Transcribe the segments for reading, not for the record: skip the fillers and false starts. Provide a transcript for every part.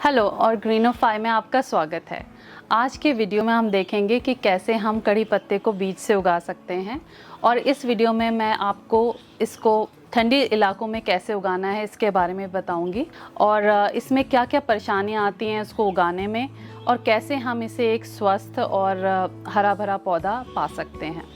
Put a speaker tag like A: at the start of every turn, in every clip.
A: Hello और ग्रीनोफाई में आपका स्वागत है। आज के वीडियो में हम देखेंगे कि कैसे हम कड़ी पत्ते को बीज से उगा सकते हैं और इस वीडियो में मैं आपको इसको ठंडी इलाकों में कैसे उगाना है इसके बारे में बताऊंगी और इसमें क्या क्या परेशानियां आती हैं इसको उगाने में और कैसे हम इसे एक स्वस्थ और हरा भरा पौधा पा सकते हैं।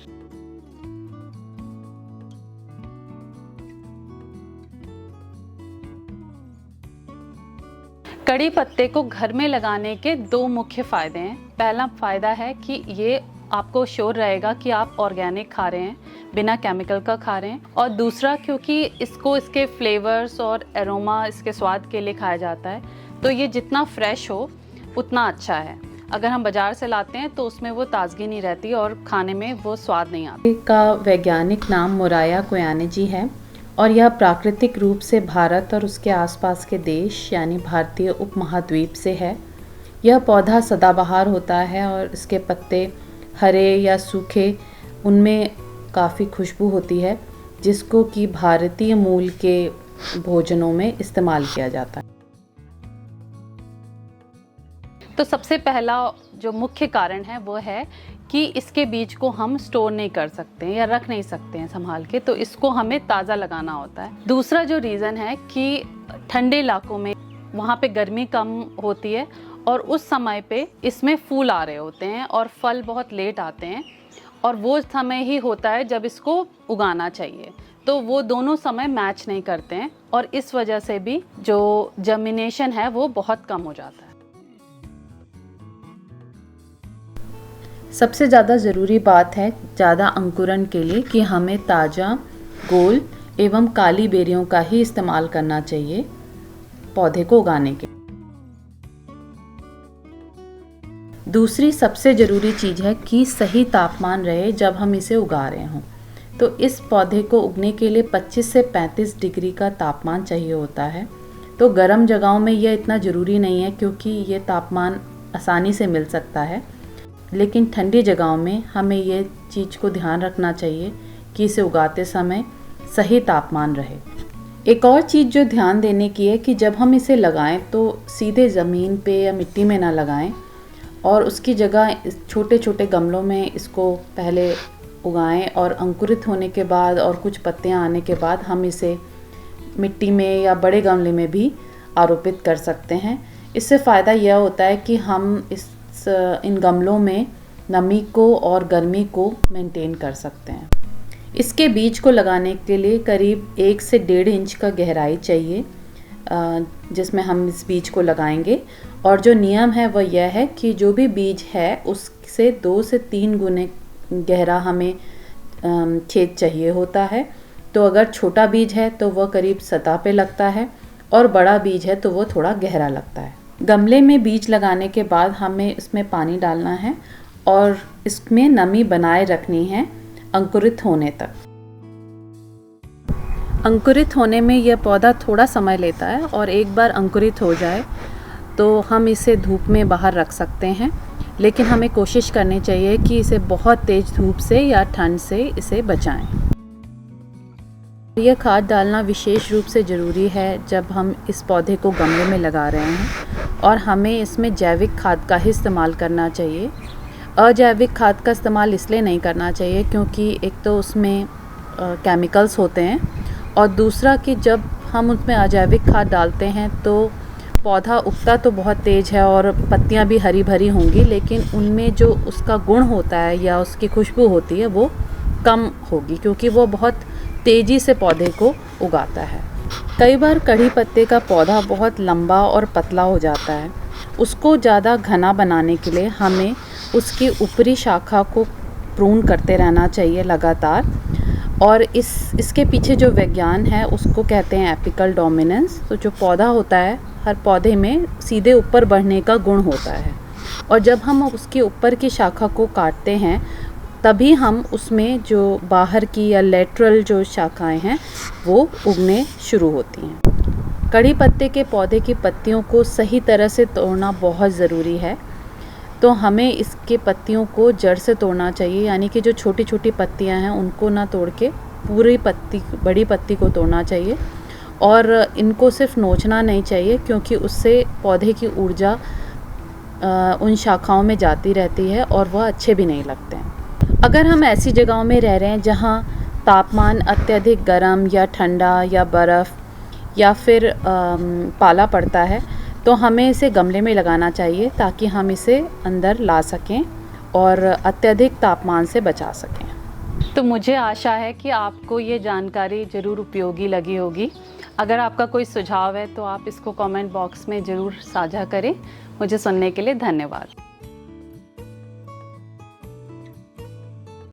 A: कड़ी पत्ते को घर में लगाने के दो मुख्य फ़ायदे हैं। पहला फ़ायदा है कि ये आपको श्योर रहेगा कि आप ऑर्गेनिक खा रहे हैं, बिना केमिकल का खा रहे हैं। और दूसरा क्योंकि इसको इसके फ्लेवर्स और एरोमा इसके स्वाद के लिए खाया जाता है, तो ये जितना फ्रेश हो उतना अच्छा है। अगर हम बाज़ार से लाते हैं तो उसमें वो ताजगी नहीं रहती और खाने में वो स्वाद नहीं आता।
B: का वैज्ञानिक नाम मोराया कोयानेजी है और यह प्राकृतिक रूप से भारत और उसके आसपास के देश यानी भारतीय उपमहाद्वीप से है। यह पौधा सदाबहार होता है और इसके पत्ते हरे या सूखे, उनमें काफ़ी खुशबू होती है जिसको कि भारतीय मूल के भोजनों में इस्तेमाल किया जाता है।
A: तो सबसे पहला जो मुख्य कारण है वो है कि इसके बीज को हम स्टोर नहीं कर सकते हैं या रख नहीं सकते हैं संभाल के, तो इसको हमें ताज़ा लगाना होता है। दूसरा जो रीज़न है कि ठंडे इलाकों में वहाँ पे गर्मी कम होती है और उस समय पे इसमें फूल आ रहे होते हैं और फल बहुत लेट आते हैं और वो समय ही होता है जब इसको उगाना चाहिए, तो वो दोनों समय मैच नहीं करते हैं और इस वजह से भी जो जर्मिनेशन है वो बहुत कम हो जाता है।
B: सबसे ज़्यादा ज़रूरी बात है ज़्यादा अंकुरण के लिए कि हमें ताज़ा, गोल एवं काली बेरियों का ही इस्तेमाल करना चाहिए पौधे को उगाने के। दूसरी सबसे ज़रूरी चीज़ है कि सही तापमान रहे जब हम इसे उगा रहे हों। तो इस पौधे को उगने के लिए 25 से 35 डिग्री का तापमान चाहिए होता है। तो गर्म जगहों में यह इतना ज़रूरी नहीं है क्योंकि ये तापमान आसानी से मिल सकता है, लेकिन ठंडी जगहों में हमें ये चीज़ को ध्यान रखना चाहिए कि इसे उगाते समय सही तापमान रहे। एक और चीज़ जो ध्यान देने की है कि जब हम इसे लगाएं तो सीधे ज़मीन पे या मिट्टी में ना लगाएं और उसकी जगह छोटे छोटे गमलों में इसको पहले उगाएं और अंकुरित होने के बाद और कुछ पत्तियां आने के बाद हम इसे मिट्टी में या बड़े गमले में भी आरोपित कर सकते हैं। इससे फ़ायदा यह होता है कि हम इन गमलों में नमी को और गर्मी को मेंटेन कर सकते हैं। इसके बीज को लगाने के लिए करीब 1 से 1.5 इंच का गहराई चाहिए जिसमें हम इस बीज को लगाएंगे। और जो नियम है वह यह है कि जो भी बीज है उससे 2 से 3 गुने गहरा हमें छेद चाहिए होता है। तो अगर छोटा बीज है तो वह करीब सतह पे लगता है और बड़ा बीज है तो वह थोड़ा गहरा लगता है। गमले में बीज लगाने के बाद हमें इसमें पानी डालना है और इसमें नमी बनाए रखनी है अंकुरित होने तक। अंकुरित होने में यह पौधा थोड़ा समय लेता है और एक बार अंकुरित हो जाए तो हम इसे धूप में बाहर रख सकते हैं, लेकिन हमें कोशिश करनी चाहिए कि इसे बहुत तेज़ धूप से या ठंड से इसे बचाएं। यह खाद डालना विशेष रूप से ज़रूरी है जब हम इस पौधे को गमले में लगा रहे हैं और हमें इसमें जैविक खाद का ही इस्तेमाल करना चाहिए। अजैविक खाद का इस्तेमाल इसलिए नहीं करना चाहिए क्योंकि एक तो उसमें केमिकल्स होते हैं और दूसरा कि जब हम उसमें अजैविक खाद डालते हैं तो पौधा उगता तो बहुत तेज़ है और पत्तियां भी हरी भरी होंगी, लेकिन उनमें जो उसका गुण होता है या उसकी खुशबू होती है वो कम होगी क्योंकि वो बहुत तेज़ी से पौधे को उगाता है। कई बार कड़ी पत्ते का पौधा बहुत लंबा और पतला हो जाता है। उसको ज़्यादा घना बनाने के लिए हमें उसकी ऊपरी शाखा को प्रून करते रहना चाहिए लगातार। और इसके पीछे जो विज्ञान है उसको कहते हैं एपिकल डोमिनेंस। तो जो पौधा होता है हर पौधे में सीधे ऊपर बढ़ने का गुण होता है और जब हम उसके ऊपर की शाखा को काटते हैं तभी हम उसमें जो बाहर की या लेटरल जो शाखाएं हैं वो उगने शुरू होती हैं। कड़ी पत्ते के पौधे की पत्तियों को सही तरह से तोड़ना बहुत ज़रूरी है। तो हमें इसके पत्तियों को जड़ से तोड़ना चाहिए, यानी कि जो छोटी छोटी पत्तियां हैं उनको ना तोड़ के पूरी पत्ती, बड़ी पत्ती को तोड़ना चाहिए और इनको सिर्फ नोचना नहीं चाहिए, क्योंकि उससे पौधे की ऊर्जा उन शाखाओं में जाती रहती है और वह अच्छे भी नहीं लगते हैं। अगर हम ऐसी जगहों में रह रहे हैं जहाँ तापमान अत्यधिक गर्म या ठंडा या बर्फ़ या फिर पाला पड़ता है, तो हमें इसे गमले में लगाना चाहिए ताकि हम इसे अंदर ला सकें और अत्यधिक तापमान से बचा सकें।
A: तो मुझे आशा है कि आपको ये जानकारी ज़रूर उपयोगी लगी होगी। अगर आपका कोई सुझाव है तो आप इसको कमेंट बॉक्स में ज़रूर साझा करें। मुझे सुनने के लिए धन्यवाद।